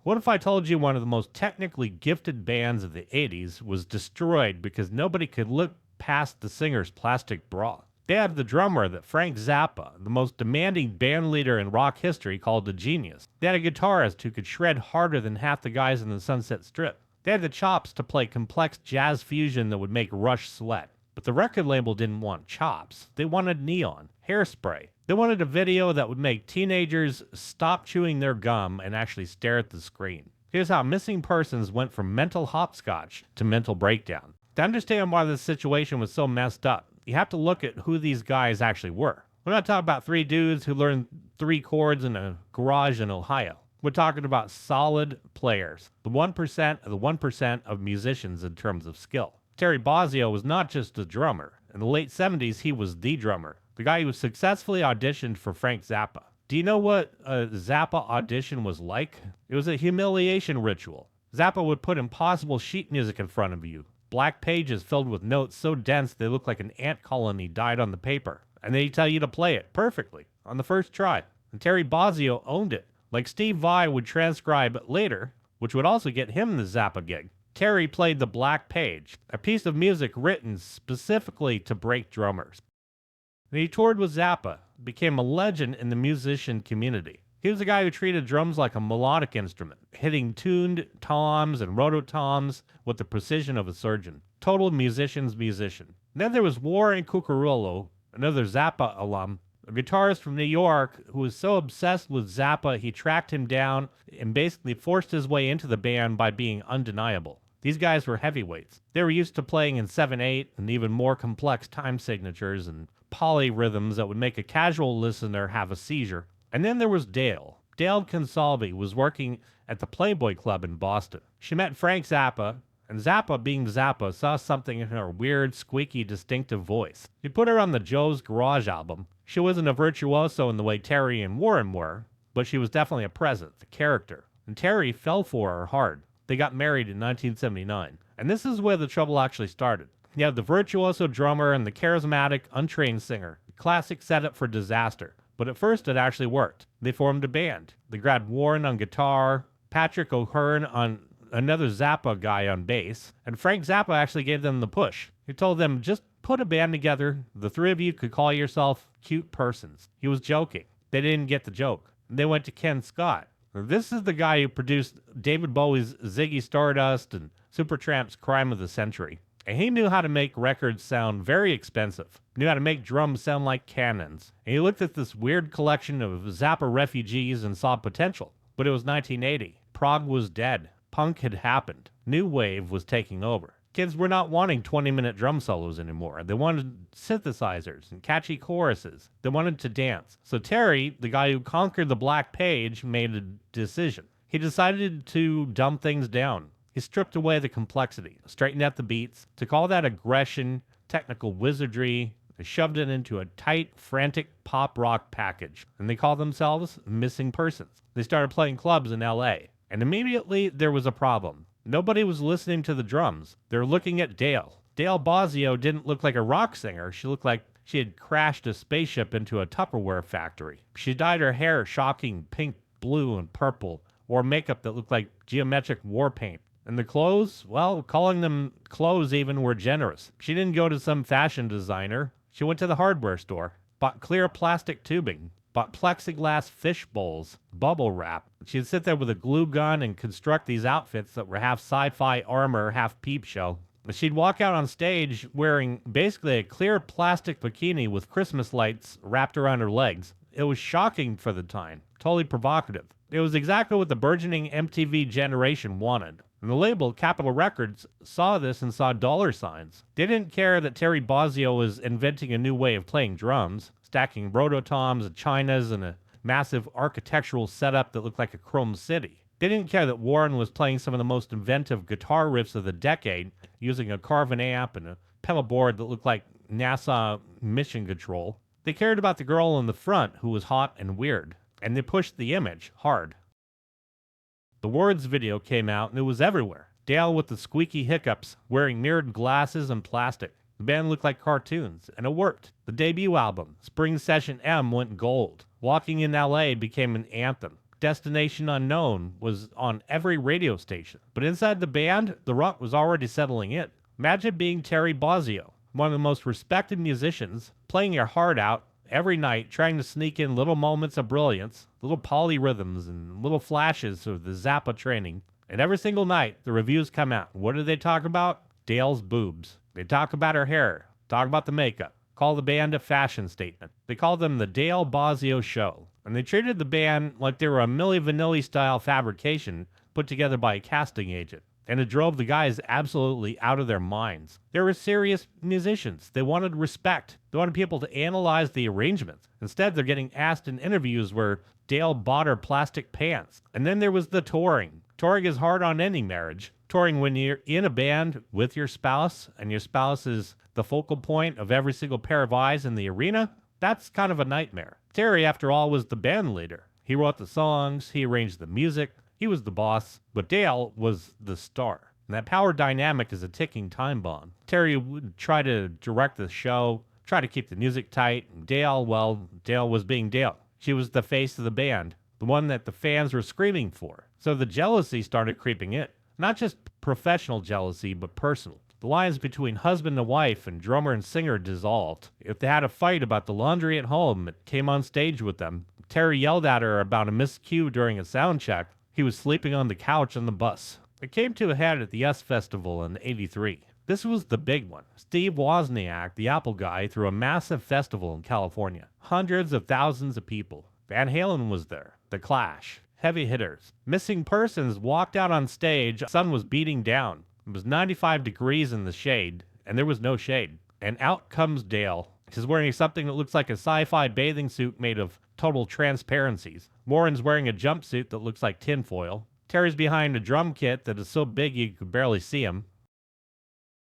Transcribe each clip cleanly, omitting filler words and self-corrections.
What if I told you one of the most technically gifted bands of the 80s was destroyed because nobody could look past the singer's plastic bra? They had the drummer that Frank Zappa, the most demanding band leader in rock history, called a genius. They had a guitarist who could shred harder than half the guys in the Sunset Strip. They had the chops to play complex jazz fusion that would make Rush sweat. But the record label didn't want chops. They wanted neon, hairspray. They wanted a video that would make teenagers stop chewing their gum and actually stare at the screen. Here's how Missing Persons went from mental hopscotch to mental breakdown. To understand why this situation was so messed up, you have to look at who these guys actually were. We're not talking about three dudes who learned 3 chords in a garage in Ohio. We're talking about solid players, the 1% of the 1% of musicians in terms of skill. Terry Bozzio was not just a drummer. In the late 70s, he was the drummer, the guy who successfully auditioned for Frank Zappa. Do you know what a Zappa audition was like? It was a humiliation ritual. Zappa would put impossible sheet music in front of you, black pages filled with notes so dense they looked like an ant colony died on the paper, and they'd tell you to play it perfectly on the first try. And Terry Bozzio owned it. Like Steve Vai would transcribe later, which would also get him the Zappa gig. Terry played the Black Page, a piece of music written specifically to break drummers. And he toured with Zappa, became a legend in the musician community. He was the guy who treated drums like a melodic instrument, hitting tuned toms and rototoms with the precision of a surgeon. Total musician's musician. And then there was Warren Cucurullo, another Zappa alum, a guitarist from New York who was so obsessed with Zappa he tracked him down and basically forced his way into the band by being undeniable. These guys were heavyweights. They were used to playing in 7/8 and even more complex time signatures and polyrhythms that would make a casual listener have a seizure. And then there was Dale. Dale Consalvi was working at the Playboy Club in Boston. She met Frank Zappa, and Zappa, being Zappa, saw something in her weird, squeaky, distinctive voice. He put her on the Joe's Garage album. She wasn't a virtuoso in the way Terry and Warren were, but she was definitely a presence, a character. And Terry fell for her hard. They got married in 1979. And this is where the trouble actually started. You have the virtuoso drummer and the charismatic, untrained singer. Classic setup for disaster. But at first it actually worked. They formed a band. They grabbed Warren on guitar, Patrick O'Hearn on another Zappa guy on bass, and Frank Zappa actually gave them the push. He told them, just put a band together. The 3 of you could call yourself Cute Persons. He was joking. They didn't get the joke. They went to Ken Scott. This is the guy who produced David Bowie's Ziggy Stardust and Supertramp's Crime of the Century. And he knew how to make records sound very expensive. He knew how to make drums sound like cannons. And he looked at this weird collection of Zappa refugees and saw potential. But it was 1980. Prog was dead. Punk had happened. New wave was taking over. Kids were not wanting 20-minute drum solos anymore. They wanted synthesizers and catchy choruses. They wanted to dance. So Terry, the guy who conquered the Black Page, made a decision. He decided to dumb things down. He stripped away the complexity, straightened out the beats, took all that aggression, technical wizardry, and shoved it into a tight, frantic pop rock package. And they called themselves Missing Persons. They started playing clubs in LA. And immediately there was a problem. Nobody was listening to the drums. They were looking at Dale. Dale Bozzio didn't look like a rock singer. She looked like she had crashed a spaceship into a Tupperware factory. She dyed her hair shocking pink, blue, and purple, wore makeup that looked like geometric war paint. And the clothes, well, calling them clothes even were generous. She didn't go to some fashion designer. She went to the hardware store, bought clear plastic tubing, bought plexiglass fish bowls, bubble wrap. She'd sit there with a glue gun and construct these outfits that were half sci-fi armor, half peep show. She'd walk out on stage wearing basically a clear plastic bikini with Christmas lights wrapped around her legs. It was shocking for the time, totally provocative. It was exactly what the burgeoning MTV generation wanted. And the label, Capitol Records, saw this and saw dollar signs. They didn't care that Terry Bozzio was inventing a new way of playing drums, stacking rototoms and chinas in a massive architectural setup that looked like a chrome city. They didn't care that Warren was playing some of the most inventive guitar riffs of the decade, using a Carvin amp and a pedal board that looked like NASA mission control. They cared about the girl in the front who was hot and weird, and they pushed the image hard. The Words video came out and it was everywhere. Dale with the squeaky hiccups, wearing mirrored glasses and plastic. The band looked like cartoons, and it worked. The debut album, Spring Session M, went gold. Walking in LA became an anthem. Destination Unknown was on every radio station. But inside the band, the rut was already settling in. Imagine being Terry Bozzio, one of the most respected musicians, playing your heart out every night, trying to sneak in little moments of brilliance, little polyrhythms and little flashes of the Zappa training. And every single night, the reviews come out. What do they talk about? Dale's boobs. They talk about her hair, talk about the makeup, call the band a fashion statement. They call them the Dale Bozzio Show. And they treated the band like they were a Milli Vanilli style fabrication put together by a casting agent. And it drove the guys absolutely out of their minds. They were serious musicians. They wanted respect. They wanted people to analyze the arrangements. Instead, they're getting asked in interviews where Dale bought her plastic pants. And then there was the touring. Touring is hard on any marriage. Touring when you're in a band with your spouse, and your spouse is the focal point of every single pair of eyes in the arena, that's kind of a nightmare. Terry, after all, was the band leader. He wrote the songs, he arranged the music, he was the boss, but Dale was the star. And that power dynamic is a ticking time bomb. Terry would try to direct the show, try to keep the music tight, and Dale was being Dale. She was the face of the band, the one that the fans were screaming for. So the jealousy started creeping in. Not just professional jealousy, but personal. The lines between husband and wife and drummer and singer dissolved. If they had a fight about the laundry at home, it came on stage with them. Terry yelled at her about a miscue during a sound check. He was sleeping on the couch on the bus. It came to a head at the S Festival in '83. This was the big one. Steve Wozniak, the Apple guy, threw a massive festival in California. Hundreds of thousands of people. Van Halen was there. The Clash. Heavy hitters. Missing Persons walked out on stage. The sun was beating down. It was 95 degrees in the shade, and there was no shade. And out comes Dale. He's wearing something that looks like a sci-fi bathing suit made of total transparencies. Warren's wearing a jumpsuit that looks like tinfoil. Terry's behind a drum kit that is so big you could barely see him.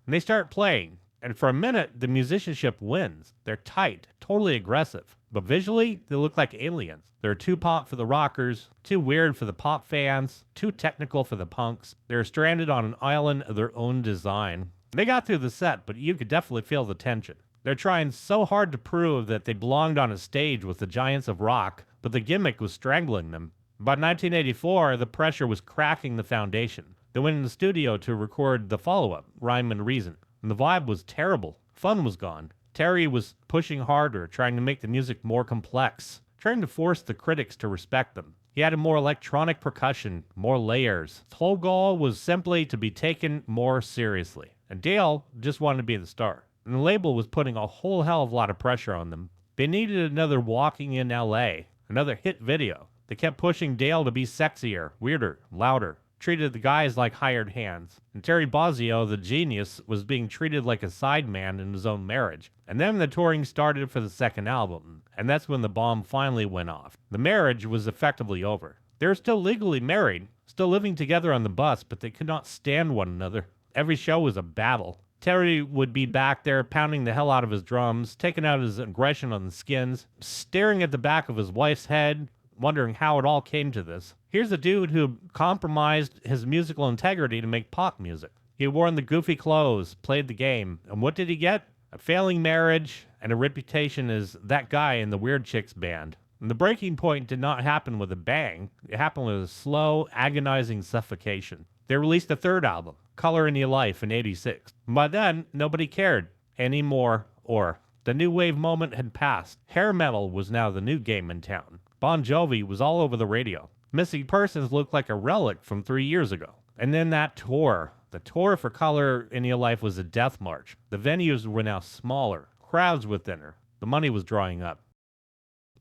And they start playing. And for a minute, the musicianship wins. They're tight, totally aggressive. But visually, they look like aliens. They're too pop for the rockers, too weird for the pop fans, too technical for the punks. They're stranded on an island of their own design. They got through the set, but you could definitely feel the tension. They're trying so hard to prove that they belonged on a stage with the giants of rock, but the gimmick was strangling them. By 1984, the pressure was cracking the foundation. They went in the studio to record the follow-up, Rhyme and Reason, and the vibe was terrible. Fun was gone. Terry was pushing harder, trying to make the music more complex, trying to force the critics to respect them. He added more electronic percussion, more layers. His whole goal was simply to be taken more seriously. And Dale just wanted to be the star. And the label was putting a whole hell of a lot of pressure on them. They needed another Walking in L.A., another hit video. They kept pushing Dale to be sexier, weirder, louder. Treated the guys like hired hands. And Terry Bozzio, the genius, was being treated like a sideman in his own marriage. And then the touring started for the second album, and that's when the bomb finally went off. The marriage was effectively over. They were still legally married, still living together on the bus, but they could not stand one another. Every show was a battle. Terry would be back there pounding the hell out of his drums, taking out his aggression on the skins, staring at the back of his wife's head, wondering how it all came to this. Here's a dude who compromised his musical integrity to make pop music. He had worn the goofy clothes, played the game, and what did he get? A failing marriage and a reputation as that guy in the Weird Chicks band. And the breaking point did not happen with a bang. It happened with a slow, agonizing suffocation. They released a third album, Color in Your Life, in '86. By then, nobody cared anymore, or the new wave moment had passed. Hair metal was now the new game in town. Bon Jovi was all over the radio. Missing Persons looked like a relic from 3 years ago. And then that tour. The tour for Color in Your Life was a death march. The venues were now smaller. Crowds were thinner. The money was drying up.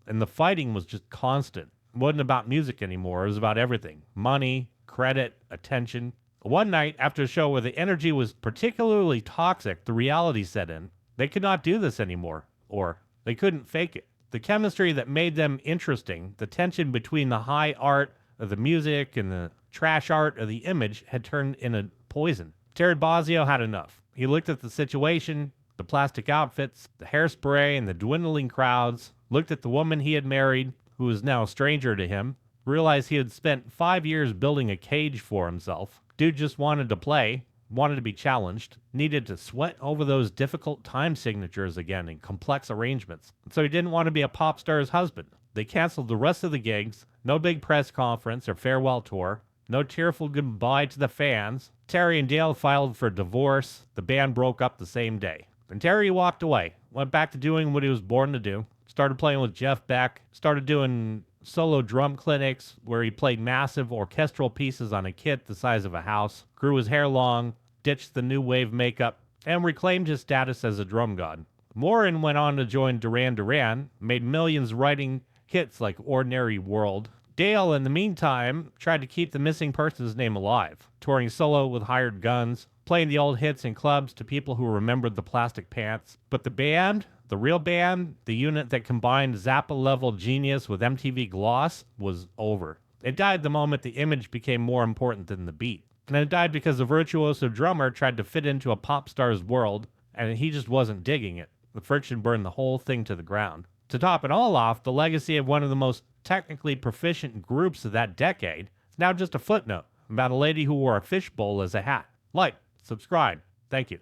And the fighting was just constant. It wasn't about music anymore. It was about everything. Money, credit, attention. One night, after a show where the energy was particularly toxic, the reality set in. They could not do this anymore. Or they couldn't fake it. The chemistry that made them interesting, the tension between the high art of the music and the trash art of the image had turned into poison. Terry Bozzio had enough. He looked at the situation, the plastic outfits, the hairspray, and the dwindling crowds, looked at the woman he had married, who was now a stranger to him, realized he had spent 5 years building a cage for himself. Dude just wanted to play, wanted to be challenged, needed to sweat over those difficult time signatures again in complex arrangements. So he didn't want to be a pop star's husband. They canceled the rest of the gigs, no big press conference or farewell tour, no tearful goodbye to the fans. Terry and Dale filed for divorce. The band broke up the same day. And Terry walked away, went back to doing what he was born to do, started playing with Jeff Beck, started doing solo drum clinics where he played massive orchestral pieces on a kit the size of a house, grew his hair long, ditched the new wave makeup, and reclaimed his status as a drum god. Morin went on to join Duran Duran, made millions writing hits like Ordinary World. Dale, in the meantime, tried to keep the missing person's name alive, touring solo with hired guns, playing the old hits in clubs to people who remembered the plastic pants. But the band, the real band, the unit that combined Zappa-level genius with MTV gloss, was over. It died the moment the image became more important than the beat. And it died because the virtuoso drummer tried to fit into a pop star's world, and he just wasn't digging it. The friction burned the whole thing to the ground. To top it all off, the legacy of one of the most technically proficient groups of that decade is now just a footnote about a lady who wore a fishbowl as a hat. Like, subscribe. Thank you.